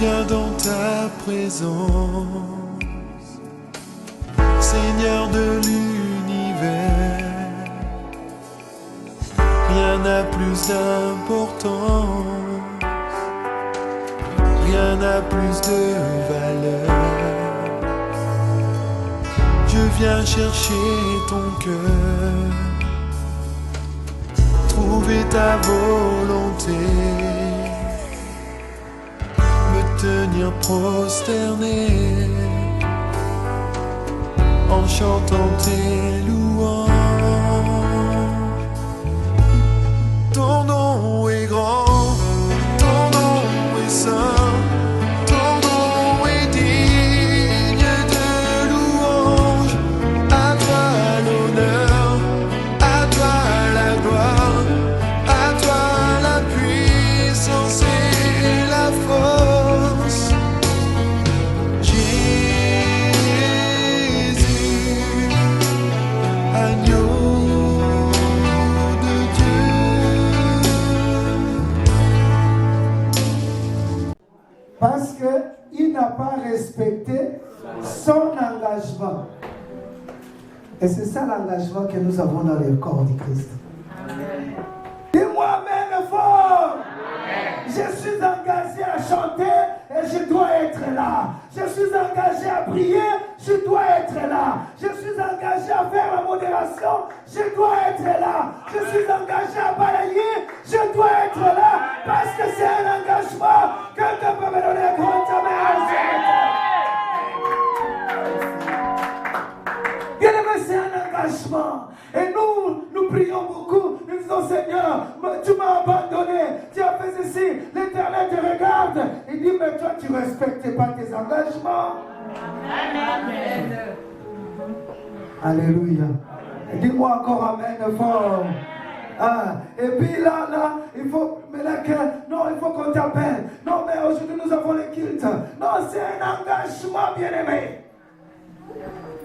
viens dans ta présence, Seigneur de l'univers. Rien n'a plus d'importance, rien n'a plus de valeur. Je viens chercher ton cœur, trouver ta volonté, me tenir prosterné en chantant tes louanges. Ton nom est grand, ton nom est saint, ton nom est digne de louange. À toi l'honneur, à toi la gloire, à toi la puissance et la force. Jésus, agneau de Dieu. Parce qu'il n'a pas respecté son engagement. Et c'est ça l'engagement que nous avons dans le corps du Christ. Dis-moi Amen fort. Je suis engagé à chanter et je dois être là. Je suis engagé à prier, je dois être là. Je suis engagé à faire la modération, je dois être là. Je suis engagé à balayer, je dois être là. Parce que c'est un engagement. Quelqu'un peut me donner un grand amen. Bien-aimé, c'est un engagement. Et nous prions beaucoup. Nous disons, Seigneur, tu m'as abandonné. Tu as fait ceci. L'Éternel te regarde. Il dit, mais toi, tu ne respectes pas tes engagements. Amen. Alléluia. Dis-moi encore Amen fort. Ah, et puis là, il faut, mais là, non, il faut qu'on t'appelle. Non, mais aujourd'hui, nous avons le culte. Non, c'est un engagement, bien-aimé.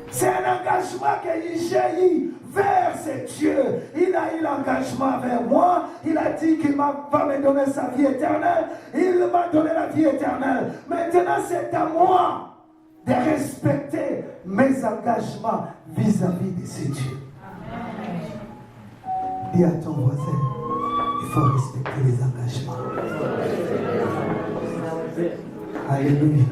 C'est un engagement qu'il jaillit vers ce Dieu. Il a eu l'engagement vers moi. Il a dit qu'il va me donner sa vie éternelle. Il m'a donné la vie éternelle. Maintenant, c'est à moi de respecter mes engagements vis-à-vis de ce Dieu. Dis à ton voisin, il faut respecter les engagements. Alléluia.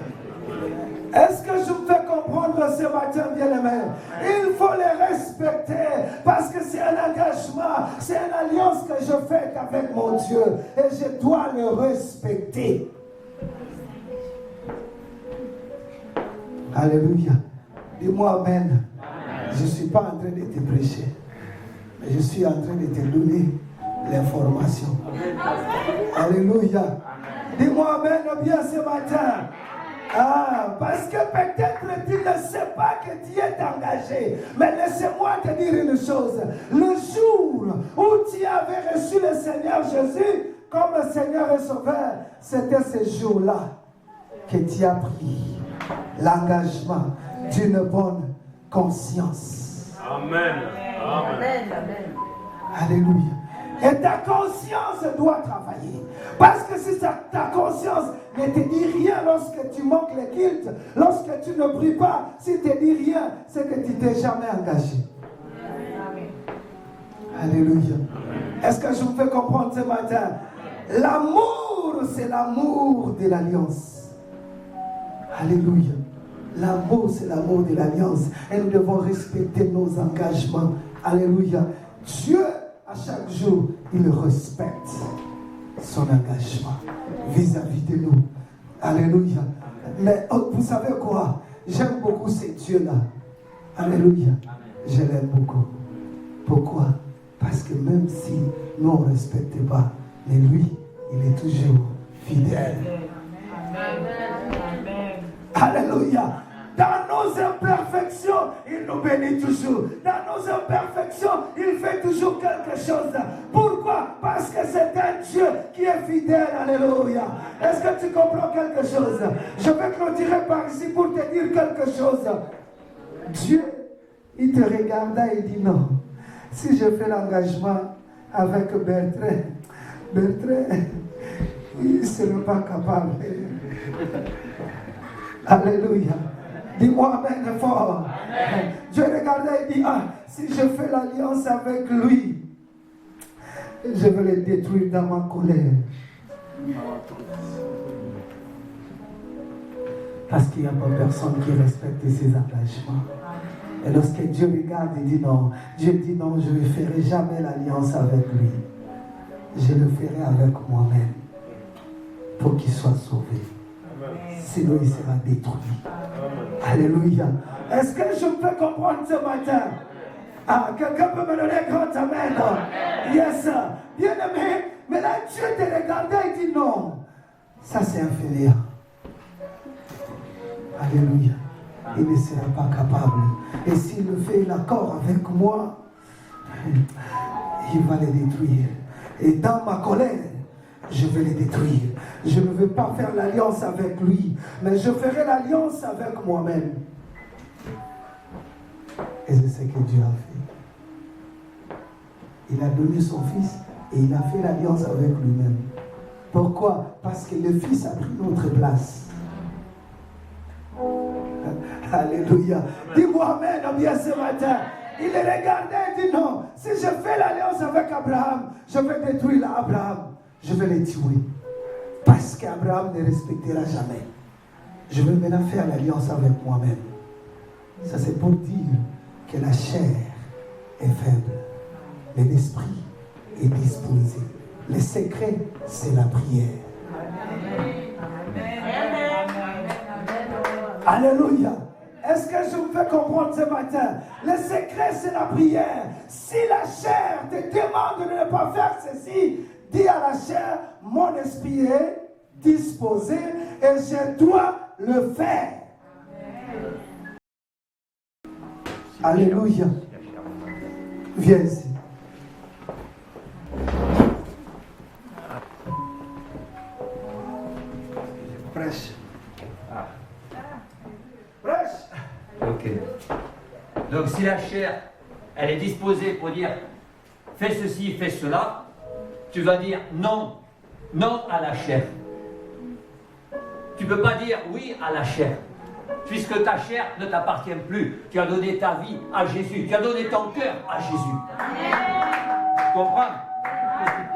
Est-ce que je me fais comprendre ce matin, bien-aimé? Il faut les respecter parce que c'est un engagement, c'est une alliance que je fais avec mon Dieu et je dois le respecter. Alléluia. Dis-moi Amen. Je ne suis pas en train de te prêcher, mais je suis en train de te donner l'information. Alléluia. Dis-moi Amen bien ce matin. Ah, parce que peut-être tu ne sais pas que tu es engagé. Mais laissez-moi te dire une chose. Le jour où tu avais reçu le Seigneur Jésus comme Seigneur et Sauveur, c'était ce jour-là que tu as pris l'engagement d'une bonne conscience. Amen. Amen. Alléluia. Et ta conscience doit travailler. Parce que si ta conscience ne te dit rien lorsque tu manques le culte, lorsque tu ne pries pas, si tu ne te dit rien, c'est que tu t'es jamais engagé. Alléluia. Est-ce que je vous fais comprendre ce matin? L'amour, c'est l'amour de l'alliance. Alléluia. L'amour, c'est l'amour de l'alliance. Et nous devons respecter nos engagements. Alléluia. Dieu, à chaque jour, il respecte son engagement vis-à-vis de nous. Alléluia. Mais vous savez quoi? J'aime beaucoup ce Dieu-là. Alléluia. Je l'aime beaucoup. Pourquoi? Parce que même si nous on ne respecte pas, mais lui, il est toujours fidèle. Alléluia. Dans nos imperfections, il nous bénit toujours. Dans nos imperfections, il fait toujours quelque chose. Pourquoi? Parce que c'est un Dieu qui est fidèle. Alléluia. Est-ce que tu comprends quelque chose? Je vais clôturer par ici pour te dire quelque chose. Dieu, il te regarda et dit non. Si je fais l'engagement avec Bertrand, il ne sera pas capable Alléluia. Dis-moi Amen fort. Dieu regardait et dit, ah, si je fais l'alliance avec lui, je vais le détruire dans ma colère. Parce qu'il n'y a pas personne qui respecte ses engagements. Et lorsque Dieu regarde, il dit non. Dieu dit non, je ne ferai jamais l'alliance avec lui. Je le ferai avec moi-même. Pour qu'il soit sauvé. Sinon, il sera détruit. Alléluia. Est-ce que je peux comprendre ce matin? Ah, quelqu'un peut me donner un grand amen. Yes. Bien aimé. Mais là, Dieu te regardait et dit non. Ça, c'est inférieur. Alléluia. Il ne sera pas capable. Et s'il le fait l'accord avec moi, il va le détruire. Et dans ma colère, je vais le détruire. Je ne vais pas faire l'alliance avec lui, mais je ferai l'alliance avec moi-même. Et c'est ce que Dieu a fait. Il a donné son fils et il a fait l'alliance avec lui-même. Pourquoi? Parce que le fils a pris notre place. Alléluia. Dis-moi Amen bien ce matin. Il le regardait et dit non, si je fais l'alliance avec Abraham, je vais détruire Abraham. Je vais le tuer. Parce qu'Abraham ne respectera jamais. Je vais maintenant faire l'alliance avec moi-même. Ça c'est pour dire que la chair est faible. Mais l'esprit est disposé. Le secret, c'est la prière. Alléluia. Est-ce que je vous fais comprendre ce matin? Le secret, c'est la prière. Si la chair te demande de ne pas faire ceci, dis à la chair, mon esprit est disposé et je dois le faire. Alléluia. Viens ici. Prêche. Ok. Donc si la chair, elle est disposée pour dire fais ceci, fais cela, tu vas dire non, non à la chair. Tu ne peux pas dire oui à la chair, puisque ta chair ne t'appartient plus. Tu as donné ta vie à Jésus, tu as donné ton cœur à Jésus. Tu comprends?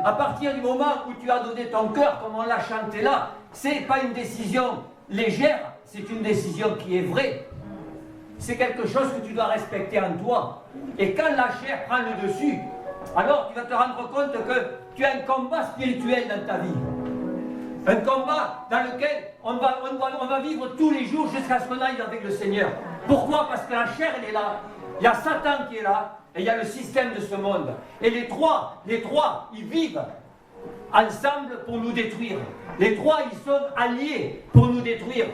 À partir du moment où tu as donné ton cœur, comme on l'a chanté là, c'est pas une décision légère, c'est une décision qui est vraie. C'est quelque chose que tu dois respecter en toi. Et quand la chair prend le dessus, alors tu vas te rendre compte que tu as un combat spirituel dans ta vie. Un combat dans lequel on va vivre tous les jours jusqu'à ce qu'on aille avec le Seigneur. Pourquoi? Parce que la chair, elle est là. Il y a Satan qui est là. Et il y a le système de ce monde. Et les trois, ils vivent ensemble pour nous détruire. Les trois, ils sont alliés pour nous détruire.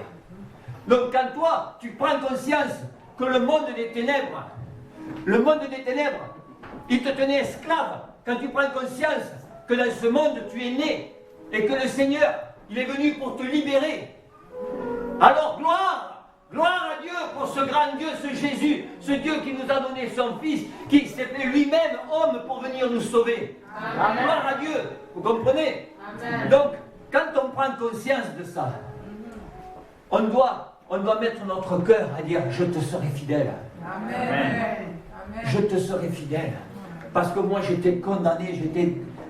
Donc quand toi, tu prends conscience que le monde des ténèbres, il te tenait esclave. Quand tu prends conscience que dans ce monde, tu es né et que le Seigneur, il est venu pour te libérer. Alors gloire à Dieu pour ce grand Dieu, ce Jésus, ce Dieu qui nous a donné son Fils, qui s'est fait lui-même homme pour venir nous sauver. Amen. Gloire à Dieu, vous comprenez? Amen. Donc, quand on prend conscience de ça, on doit mettre notre cœur à dire, je te serai fidèle. Amen. Je te serai fidèle. Parce que moi, j'étais condamné,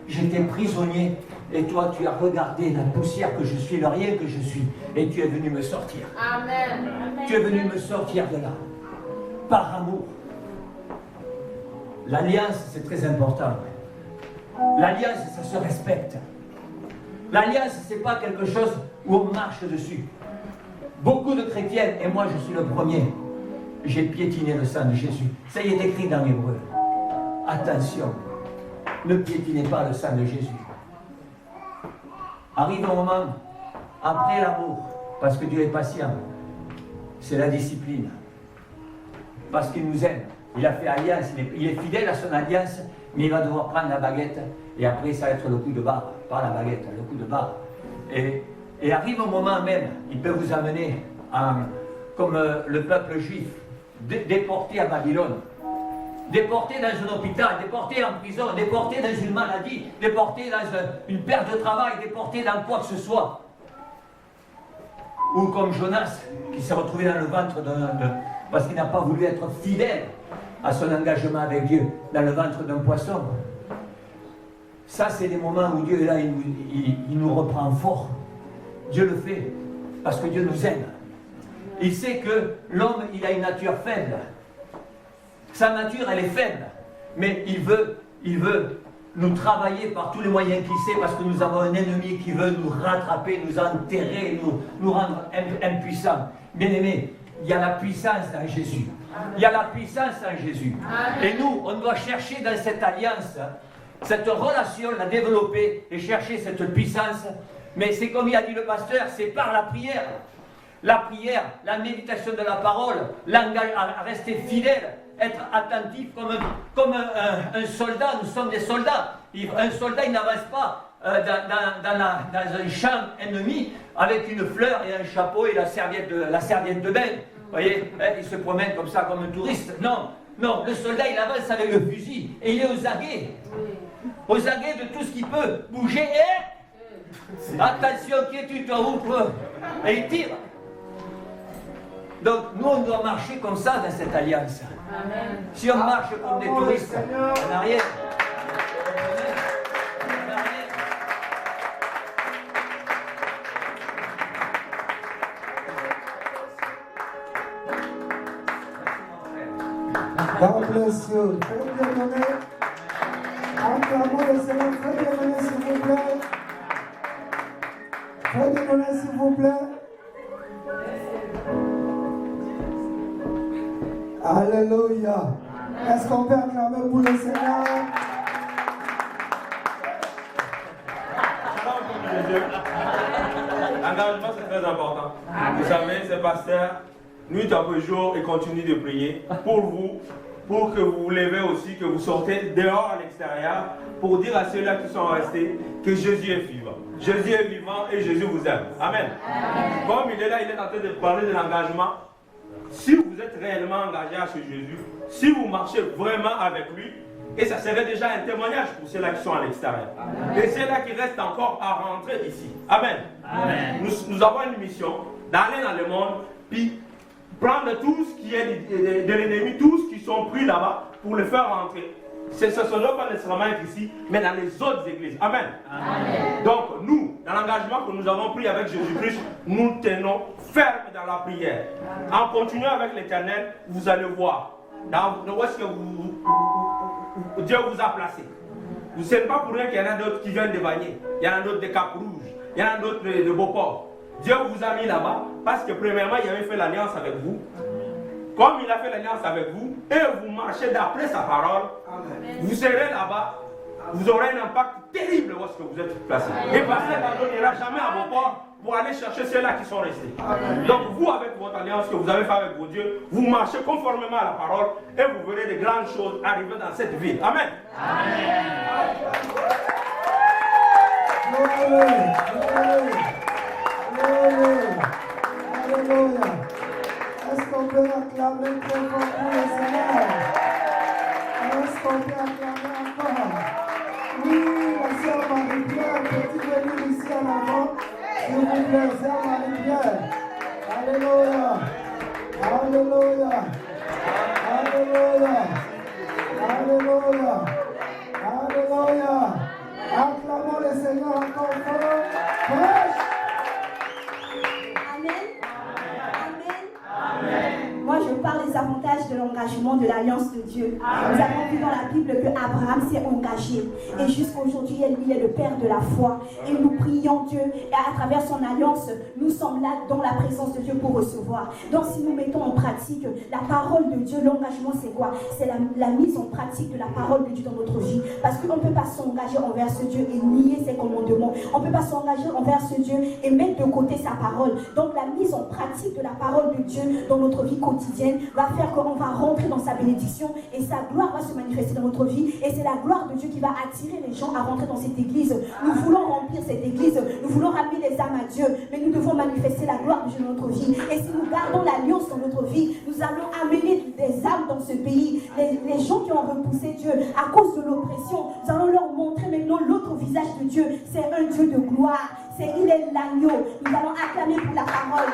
j'étais prisonnier. Et toi, tu as regardé la poussière que je suis, le rien que je suis. Et tu es venu me sortir. Amen. Tu es venu me sortir de là. Par amour. L'alliance, c'est très important. L'alliance, ça se respecte. L'alliance, c'est pas quelque chose où on marche dessus. Beaucoup de chrétiens, et moi je suis le premier, j'ai piétiné le sang de Jésus. Ça y est écrit dans l'Hébreu. Attention, ne piétinez pas le sang de Jésus. Arrive un moment, après l'amour, parce que Dieu est patient, c'est la discipline. Parce qu'il nous aime. Il a fait alliance, il est fidèle à son alliance, mais il va devoir prendre la baguette, et après ça va être le coup de barre, pas la baguette, le coup de barre. Et arrive un moment même, il peut vous amener, comme le peuple juif, déporté à Babylone, déporté dans un hôpital, déporté en prison, déporté dans une maladie, déporté dans une perte de travail, déporté dans quoi que ce soit. Ou comme Jonas, qui s'est retrouvé dans le ventre parce qu'il n'a pas voulu être fidèle à son engagement avec Dieu, dans le ventre d'un poisson. Ça, c'est des moments où Dieu est là, il nous reprend fort. Dieu le fait parce que Dieu nous aime. Il sait que l'homme, il a une nature faible. Sa nature, elle est faible. Mais il veut nous travailler par tous les moyens qu'il sait, parce que nous avons un ennemi qui veut nous rattraper, nous enterrer, nous rendre impuissants. Bien aimés, il y a la puissance dans Jésus. Il y a la puissance en Jésus. Et nous, on doit chercher dans cette alliance, cette relation, la développer et chercher cette puissance. Mais c'est comme il a dit le pasteur, c'est par la prière. La prière, la méditation de la parole, l'engagement à rester fidèle, être attentif comme un soldat. Nous sommes des soldats. Un soldat, il n'avance pas dans un champ ennemi avec une fleur et un chapeau et la serviette de bain. Vous voyez, il se promène comme ça, comme un touriste. Non, le soldat, il avance avec le fusil et il est aux aguets. Aux aguets de tout ce qui peut bouger et... Attention, quiétude, ouvre et il tire. Donc, nous, on doit marcher comme ça dans cette alliance. Amen. Si on marche comme des touristes, en arrière. God bless you. Très bien donné. Acclamons le Seigneur. Très bien donné, s'il vous plaît. Très bien donné, s'il vous plaît. Alléluia. Est-ce qu'on peut acclamer pour le Seigneur? L'engagement, c'est très important. Vous savez, c'est pasteur, nuit après jour, et continue de prier pour vous, pour que vous vous levez aussi, que vous sortez dehors à l'extérieur, pour dire à ceux-là qui sont restés que Jésus est vivant. Jésus est vivant et Jésus vous aime. Amen. Comme il est là, il est en train de parler de l'engagement. Si vous êtes réellement engagé à ce Jésus, si vous marchez vraiment avec lui, et ça serait déjà un témoignage pour ceux-là qui sont à l'extérieur. Et ceux-là qui restent encore à rentrer ici. Amen. Amen. Nous avons une mission d'aller dans le monde, puis prendre tout ce qui est de l'ennemi, tous ceux qui sont pris là-bas, pour les faire rentrer. Ce ne doit pas nécessairement être ici, mais dans les autres églises. Amen. Amen. Donc nous, dans l'engagement que nous avons pris avec Jésus-Christ, nous tenons ferme dans la prière. En continuant avec l'Éternel, vous allez voir où est-ce que Dieu vous a placé. Vous ne savez pas pour rien qu'il y en a d'autres qui viennent de Vanier, il y en a d'autres de Cap-Rouge, il y en a d'autres de Beauport. Dieu vous a mis là-bas parce que premièrement, il avait fait l'alliance avec vous. Comme il a fait l'alliance avec vous, et vous marchez d'après sa parole, vous serez là-bas, vous aurez un impact terrible lorsque vous êtes placé. Et pasteur n'ira jamais à vos portes pour aller chercher ceux-là qui sont restés. Donc vous, avec votre alliance que vous avez fait avec vos dieux, vous marchez conformément à la parole et vous verrez de grandes choses arriver dans cette ville. Amen. Alléluia. Est-ce qu'on peut acclamer très fort pour le Seigneur? Est-ce qu'on peut acclamer encore? Oui, la sœur Marie-Pierre, peux-tu venir ici en avant? S'il vous plaît, sœur Marie-Pierre. Alléluia. Alléluia. Alléluia. Alléluia. Alléluia. Acclamons le Seigneur encore fort. Prêche. Moi, je parle des avantages de l'engagement de l'alliance de Dieu. Nous avons vu dans la Bible que Abraham s'est engagé. Et jusqu'à aujourd'hui, il est le père de la foi. Et nous prions Dieu. Et à travers son alliance, nous sommes là dans la présence de Dieu pour recevoir. Donc, si nous mettons en pratique la parole de Dieu, l'engagement, c'est quoi? C'est la mise en pratique de la parole de Dieu dans notre vie. Parce qu'on ne peut pas s'engager envers ce Dieu et nier ses commandements. On ne peut pas s'engager envers ce Dieu et mettre de côté sa parole. Donc, la mise en pratique de la parole de Dieu dans notre vie quotidienne va va faire qu'on va rentrer dans sa bénédiction et sa gloire va se manifester dans notre vie. Et c'est la gloire de Dieu qui va attirer les gens à rentrer dans cette église. Nous voulons remplir cette église, nous voulons ramener les âmes à Dieu, mais nous devons manifester la gloire de Dieu dans notre vie. Et si nous gardons l'alliance dans notre vie, nous allons amener des âmes dans ce pays. Les gens qui ont repoussé Dieu à cause de l'oppression, nous allons leur montrer maintenant l'autre visage de Dieu. C'est un Dieu de gloire. Il est l'agneau. Nous allons acclamer pour la parole.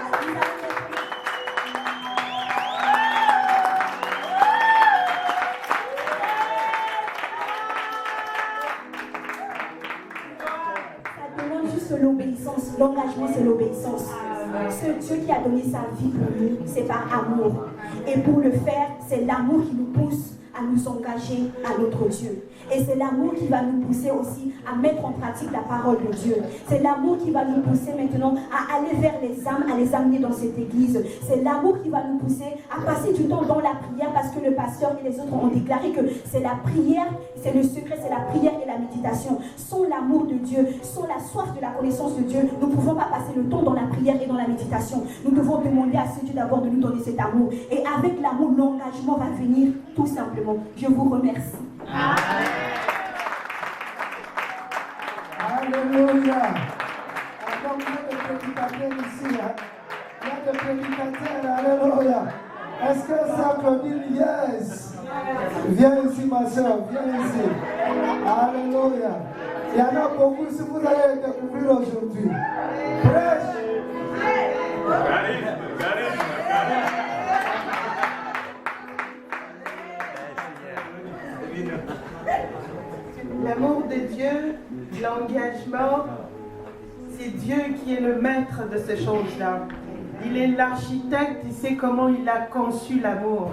Ça demande juste l'obéissance. L'engagement, c'est l'obéissance. Ce Dieu qui a donné sa vie pour nous, c'est par amour. Et pour le faire, c'est l'amour qui nous pousse à nous engager à notre Dieu. Et c'est l'amour qui va nous pousser aussi à mettre en pratique la parole de Dieu. C'est l'amour qui va nous pousser maintenant à aller vers les âmes, à les amener dans cette église. C'est l'amour qui va nous pousser à passer du temps dans la prière, parce que le pasteur et les autres ont déclaré que c'est la prière, c'est le secret, c'est la prière et la méditation. Sans l'amour de Dieu, sans la soif de la connaissance de Dieu, nous ne pouvons pas passer le temps dans la prière et dans la méditation. Nous devons demander à ce Dieu d'abord de nous donner cet amour. Et avec l'amour, l'engagement va venir tout simplement. Je vous remercie. Amen. Alléluia. Alors, il y a des prédicateurs ici. Il y a des prédicateurs. Alléluia. Est-ce que ça Claudine? Yes. Viens ici, ma soeur. Viens ici. Alléluia. Il y en a beaucoup, si vous allez découvrir aujourd'hui. Prêche. L'amour de Dieu, l'engagement, c'est Dieu qui est le maître de ces choses-là. Il est l'architecte, il sait comment il a conçu l'amour.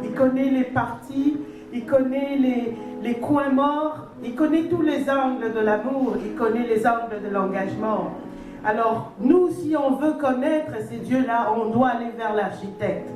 Il connaît les parties, il connaît les coins morts, il connaît tous les angles de l'amour, il connaît les angles de l'engagement. Alors, nous, si on veut connaître ces dieux-là, on doit aller vers l'architecte.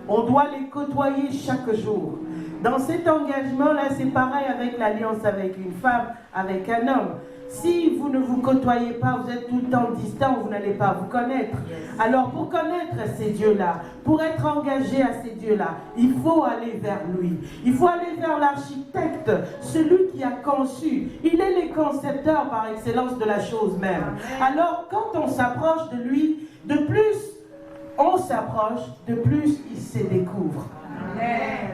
On doit les côtoyer chaque jour. Dans cet engagement-là, c'est pareil avec l'alliance avec une femme, avec un homme. Si vous ne vous côtoyez pas, vous êtes tout le temps distant, vous n'allez pas vous connaître. Alors pour connaître ces dieux-là, pour être engagé à ces dieux-là, il faut aller vers lui. Il faut aller vers l'architecte, celui qui a conçu. Il est le concepteur par excellence de la chose même. Alors quand on s'approche de lui, de plus on s'approche, de plus il se découvre.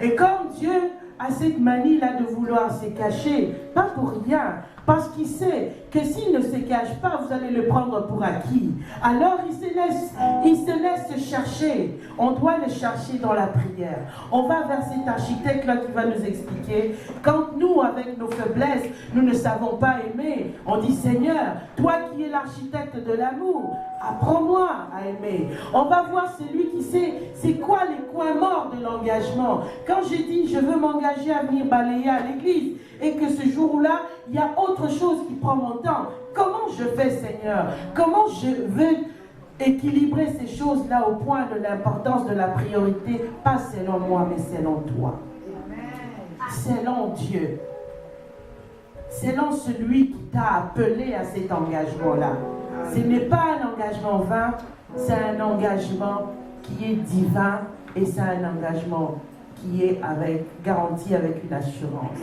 Et comme Dieu a cette manie-là de vouloir se cacher, pas pour rien, parce qu'il sait que s'il ne se cache pas, vous allez le prendre pour acquis. Alors il se laisse chercher. On doit le chercher dans la prière. On va vers cet architecte-là qui va nous expliquer. Quand nous, avec nos faiblesses, nous ne savons pas aimer, on dit Seigneur, toi qui es l'architecte de l'amour, apprends-moi à aimer. On va voir celui qui sait c'est quoi les coins morts de l'engagement. Quand j'ai dit je veux m'engager à venir balayer à l'église et que ce jour-là, il y a autre chose qui prend mon temps. Comment je fais, Seigneur? Comment je veux équilibrer ces choses-là au point de l'importance de la priorité, pas selon moi, mais selon toi. Selon Dieu. Selon celui qui t'a appelé à cet engagement-là. Ce n'est pas un engagement vain, c'est un engagement qui est divin et c'est un engagement qui est garanti avec une assurance.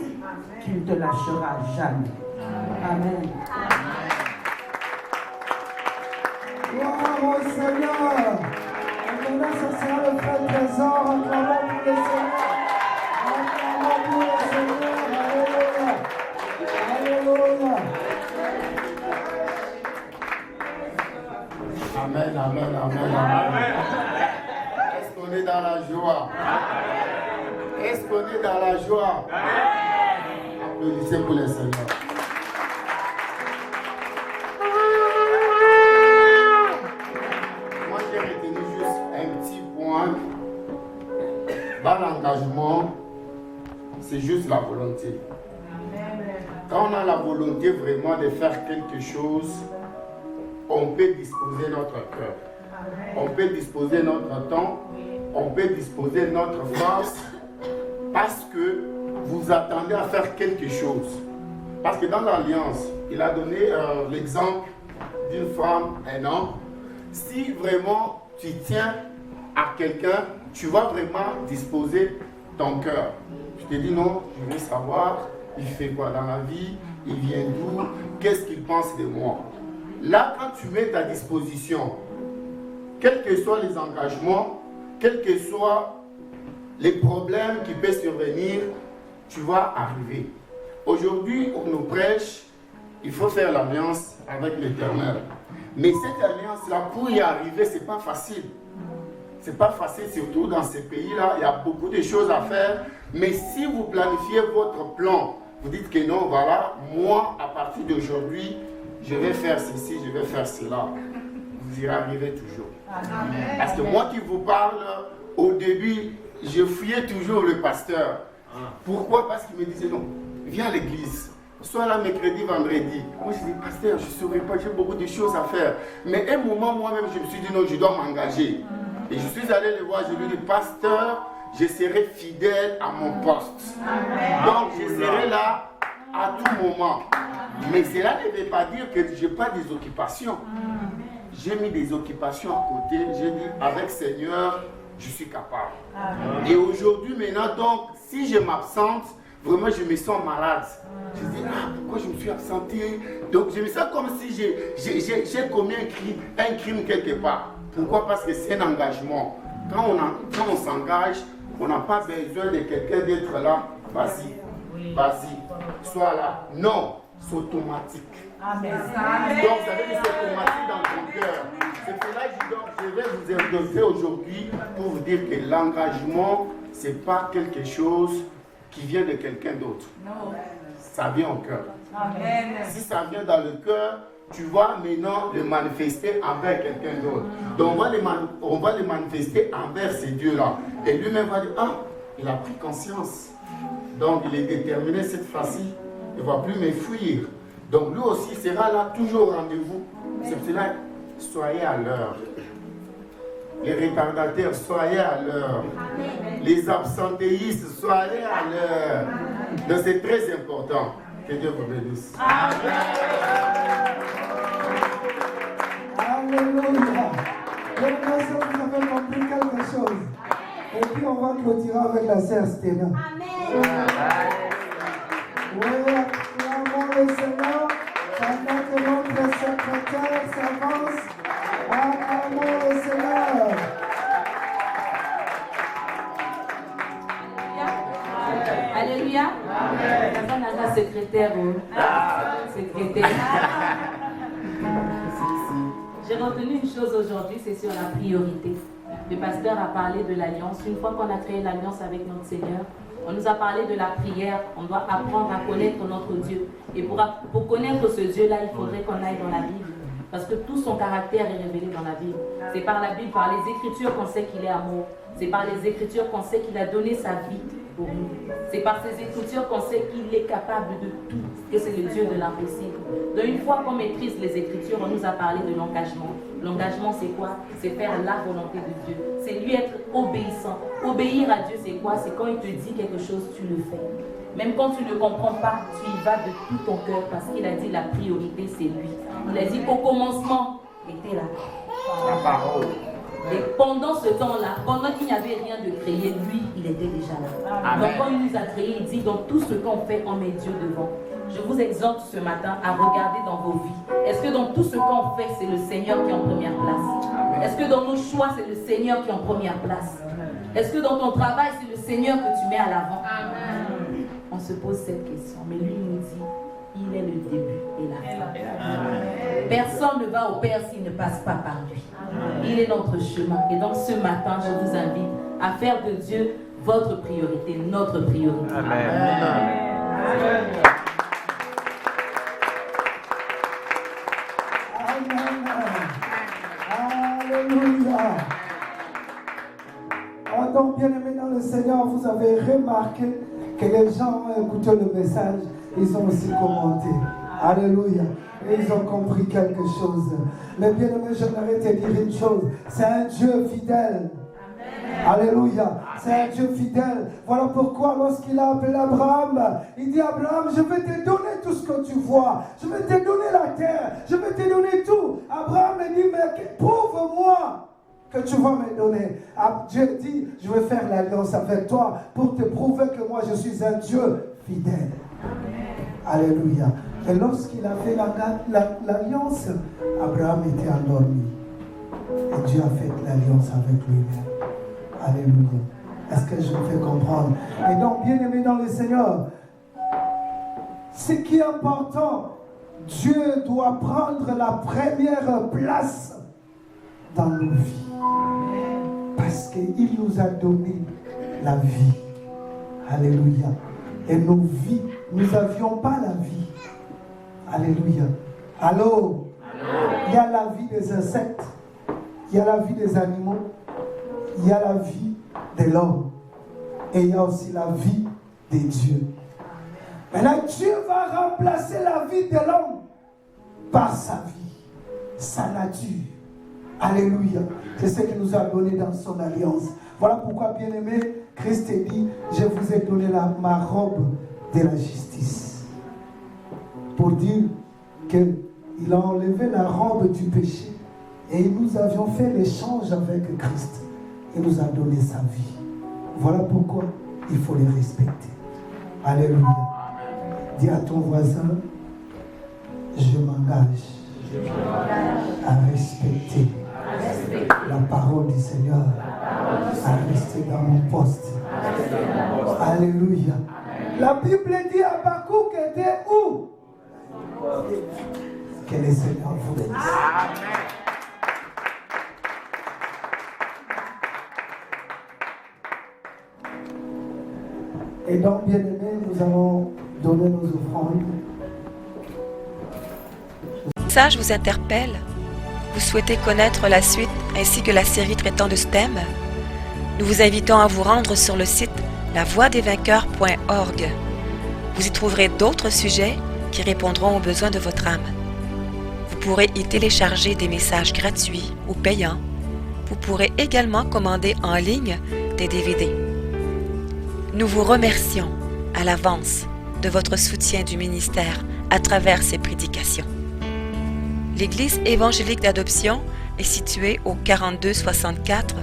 Tu ne te lâcheras jamais. Amen. Gloire au Seigneur. Et maintenant, ce sera le frère Trésor. Acclamons pour le Seigneur. Acclamons pour le Seigneur. Alléluia. Alléluia. Amen, amen, amen, amen. Est-ce qu'on est dans la joie? Est-ce qu'on est dans la joie? Applaudissez pour le Seigneur. Moi, j'ai retenu juste un petit point. Dans l'engagement, c'est juste la volonté. Quand on a la volonté vraiment de faire quelque chose, on peut disposer notre cœur. On peut disposer notre temps. On peut disposer notre force. Parce que vous attendez à faire quelque chose. Parce que dans l'Alliance, il a donné l'exemple d'une femme, un homme. Si vraiment tu tiens à quelqu'un, tu vas vraiment disposer ton cœur. Tu te dis non, je veux savoir, il fait quoi dans la vie, il vient d'où, qu'est-ce qu'il pense de moi. Là, quand tu mets ta disposition, quels que soient les engagements, quels que soient les problèmes qui peuvent survenir, tu vas arriver. Aujourd'hui, on nous prêche, il faut faire l'alliance avec l'Éternel. Mais cette alliance-là, pour y arriver, ce n'est pas facile. Ce n'est pas facile, surtout dans ces pays-là. Il y a beaucoup de choses à faire. Mais si vous planifiez votre plan, vous dites que non, voilà, moi, à partir d'aujourd'hui, je vais faire ceci, je vais faire cela. Vous y arriverez toujours. Parce que moi qui vous parle, au début, je fuyais toujours le pasteur. Pourquoi? Parce qu'il me disait non, viens à l'église. Soit là mercredi, vendredi. Moi je dis, pasteur, je ne saurais pas, j'ai beaucoup de choses à faire. Mais à un moment, moi-même, je me suis dit non, je dois m'engager. Et je suis allé le voir, je lui ai dit, pasteur, je serai fidèle à mon poste. Donc je serai là à tout moment. Mais cela ne veut pas dire que je n'ai pas des occupations. J'ai mis des occupations à côté. J'ai dit, avec Seigneur, je suis capable. Et aujourd'hui, maintenant, donc, si je m'absente, vraiment, je me sens malade. Je dis, pourquoi je me suis absenté? Donc, je me sens comme si j'ai commis un crime quelque part. Pourquoi? Parce que c'est un engagement. Quand on s'engage, on n'a pas besoin de quelqu'un d'être là. Vas-y, vas-y, sois là. Non, c'est automatique. Amen. Donc, ça veut dire que c'est automatique dans ton cœur. C'est pour cela que je vais vous interroger aujourd'hui pour vous dire que l'engagement, ce n'est pas quelque chose qui vient de quelqu'un d'autre. Ça vient au cœur. Amen. Si ça vient dans le cœur, tu vas maintenant le manifester envers quelqu'un d'autre. Donc on va le manifester envers ces dieux-là. Et lui-même va dire, il a pris conscience. Donc il est déterminé cette fois-ci, il ne va plus me fuir. Donc lui aussi sera là toujours au rendez-vous. C'est pour cela, soyez à l'heure. Les retardataires, soyez à l'heure. Les absentéistes, soyez à l'heure. Donc c'est très important. Que Dieu vous bénisse. Amen. Alléluia. Vous avez compris quelque chose. Et puis on va clôturer avec la sœur Sténa. Amen. Oui, acclamons le Seigneur. Pendant que notre secrétaire s'avance, acclamons le Seigneur. Alléluia. Amen. La secrétaire. Secrétaire. J'ai retenu une chose aujourd'hui, c'est sur la priorité. Le pasteur a parlé de l'alliance. Une fois qu'on a créé l'alliance avec notre Seigneur, on nous a parlé de la prière. On doit apprendre à connaître notre Dieu. Et pour connaître ce Dieu-là, il faudrait qu'on aille dans la Bible. Parce que tout son caractère est révélé dans la Bible. C'est par la Bible, par les Écritures qu'on sait qu'il est amour. C'est par les Écritures qu'on sait qu'il a donné sa vie pour nous. C'est par ces Écritures qu'on sait qu'il est capable de tout, que c'est le Dieu de l'impossible. Donc une fois qu'on maîtrise les Écritures, on nous a parlé de l'engagement. L'engagement, c'est quoi? C'est faire la volonté de Dieu. C'est lui être obéissant. Obéir à Dieu, c'est quoi? C'est quand il te dit quelque chose, tu le fais. Même quand tu ne comprends pas, tu y vas de tout ton cœur parce qu'il a dit la priorité, c'est lui. Il a dit au commencement, était là. La parole. Et pendant ce temps-là, pendant qu'il n'y avait rien de créé, lui, il était déjà là. Amen. Donc quand il nous a créés, il dit, dans tout ce qu'on fait, on met Dieu devant. Je vous exhorte ce matin à regarder dans vos vies. Est-ce que dans tout ce qu'on fait, c'est le Seigneur qui est en première place? Est-ce que dans nos choix, c'est le Seigneur qui est en première place? Est-ce que dans ton travail, c'est le Seigneur que tu mets à l'avant? On se pose cette question, mais lui nous dit, il est le début et la fin. Personne ne va au Père s'il ne passe pas par lui. Il est notre chemin. Et donc ce matin, je vous invite à faire de Dieu votre priorité, notre priorité. Amen. Alléluia. Donc, bien aimé dans le Seigneur, vous avez remarqué que les gens ont écouté le message, ils ont aussi commenté. Alléluia. Et ils ont compris quelque chose. Mais bien aimé, j'aimerais te dire une chose. C'est un Dieu fidèle. Alléluia. C'est un Dieu fidèle. Voilà pourquoi lorsqu'il a appelé Abraham, il dit Abraham, je vais te donner tout ce que tu vois. Je vais te donner la terre. Je vais te donner tout. Abraham dit, mais prouve-moi que tu vas me donner. Dieu dit, je vais faire l'alliance avec toi pour te prouver que moi je suis un Dieu fidèle. Alléluia. Et lorsqu'il a fait l'alliance, Abraham était endormi. Et Dieu a fait l'alliance avec lui-même. Alléluia. Est-ce que je me fais comprendre? Et donc, bien-aimés dans le Seigneur, ce qui est important, Dieu doit prendre la première place dans nos vies. Parce qu'il nous a donné la vie. Alléluia. Et nos vies, nous n'avions pas la vie. Alléluia. Allô? Il y a la vie des insectes. Il y a la vie des animaux. Il y a la vie de l'homme. Et il y a aussi la vie de Dieu. Maintenant, Dieu va remplacer la vie de l'homme par sa vie, sa nature. Alléluia. C'est ce qu'il nous a donné dans son alliance. Voilà pourquoi, bien-aimé, Christ dit, je vous ai donné ma robe de la justice. Pour dire qu'il a enlevé la robe du péché et nous avions fait l'échange avec Christ. Il nous a donné sa vie. Voilà pourquoi il faut les respecter. Alléluia. Dis à ton voisin, je m'engage à respecter la parole du Seigneur, à rester dans mon poste. Alléluia. La Bible dit à Habakkuk était où? Que le Seigneur vous bénisse. Et donc, bien-aimés, nous allons donner nos offrandes. Ça, je vous interpelle. Vous souhaitez connaître la suite ainsi que la série traitant de ce thème? Nous vous invitons à vous rendre sur le site lavoidesvainqueurs.org. Vous y trouverez d'autres sujets qui répondront aux besoins de votre âme. Vous pourrez y télécharger des messages gratuits ou payants. Vous pourrez également commander en ligne des DVD. Nous vous remercions à l'avance de votre soutien du ministère à travers ces prédications. L'Église évangélique d'adoption est située au 4264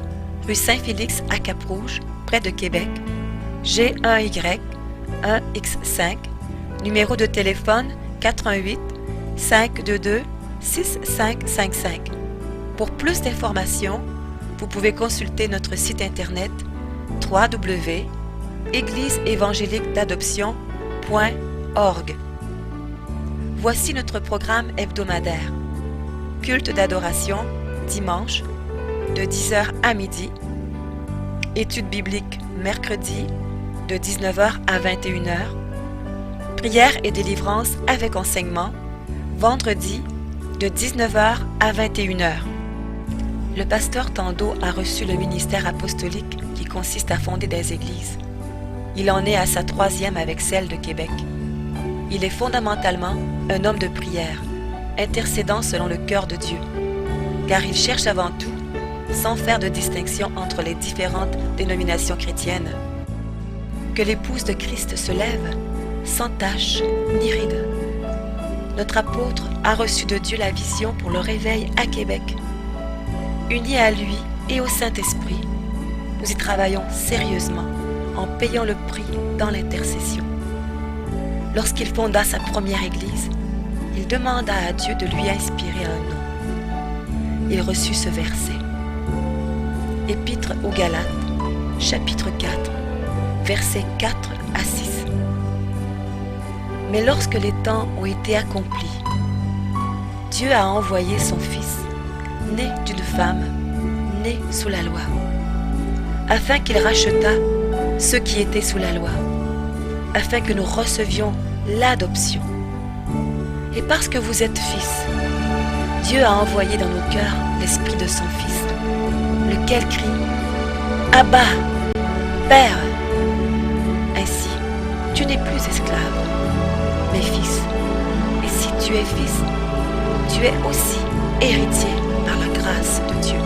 rue Saint-Félix à Cap-Rouge, près de Québec, G1Y 1X5, numéro de téléphone 418 522 6555. Pour plus d'informations, vous pouvez consulter notre site internet www.égliseévangéliquedadoption.org. Voici notre programme hebdomadaire. Culte d'adoration, dimanche, de 10h à midi. Études bibliques, mercredi, de 19h à 21h. Prière et délivrance avec enseignement, vendredi, de 19h à 21h. Le pasteur Tando a reçu le ministère apostolique qui consiste à fonder des églises. Il en est à sa 3e avec celle de Québec. Il est fondamentalement un homme de prière, intercédant selon le cœur de Dieu, car il cherche avant tout, sans faire de distinction entre les différentes dénominations chrétiennes, que l'épouse de Christ se lève sans tache ni ride. Notre apôtre a reçu de Dieu la vision pour le réveil à Québec. Unis à lui et au Saint-Esprit, nous y travaillons sérieusement en payant le prix dans l'intercession. Lorsqu'il fonda sa première église, il demanda à Dieu de lui inspirer un nom. Il reçut ce verset. Épître aux Galates, chapitre 4, versets 4 à 6. Mais lorsque les temps ont été accomplis, Dieu a envoyé son Fils, né d'une femme, né sous la loi, afin qu'il rachetât ceux qui étaient sous la loi, afin que nous recevions l'adoption. Et parce que vous êtes fils, Dieu a envoyé dans nos cœurs l'esprit de son Fils, lequel crie « Abba, Père !» Ainsi, tu n'es plus esclave, mais fils. Et si tu es fils, tu es aussi héritier par la grâce de Dieu.